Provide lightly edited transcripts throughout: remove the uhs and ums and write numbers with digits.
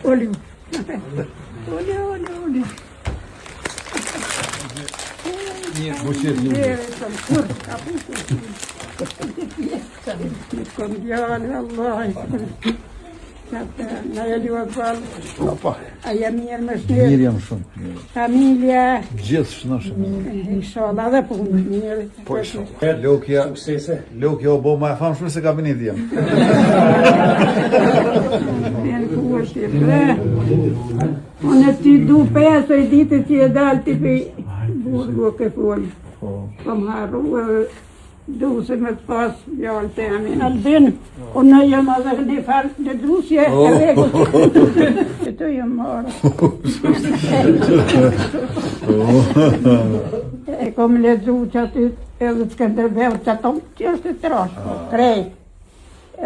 Olha. Mirë jam shumë. Familja. Gjithë shëndoshëm. Inshallah dhe punë mirë. Po shumë. Lukja o bo ma e famë shumë se kabineti jam. Unë ti du pesë e ditë që e dalë ti për burgo ke folë. Kom harru du se me të pas jallë të jemi. Albin, unë jam edhe një farë në drusje e regu. Që të jam marë. E kom ledzu që aty edhe të Skënderbeu që ato që është të trashë, krejt.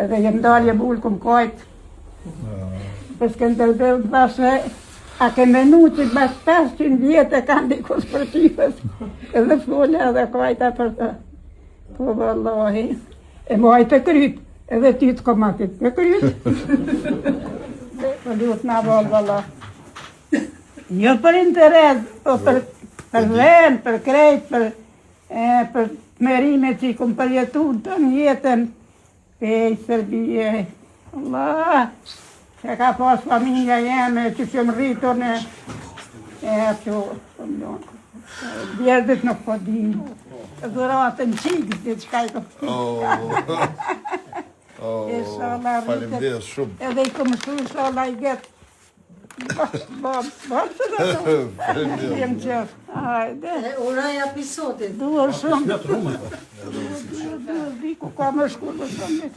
Edhe jem dalje bullë kom kajtë. Për Skënderbeu të basë, a ke menu që bas 500 vjetë e kanë dikus për typës. Edhe fulle edhe kajta për të. Po vallahi, e moj të kryt, edhe ty të komatit të kryt. Po lutë na valla. Jo për interes, po për vend, për krejt, për merimet që i kom përjetu të jetën. Pej, Serbije, Allah, që ka pas familja jeme, që shumë rritur në që bjerdit nuk po dinë. Dhuratën qikës, ditë shka i këpë. Faleminderit shumë. Edhe i këmë shtu, inshallah i getë. Babë të dhe të. Jem qërë. Hajde. Uraj episodit. Duhur shumë. Duhur, ku ka më shku, shumë.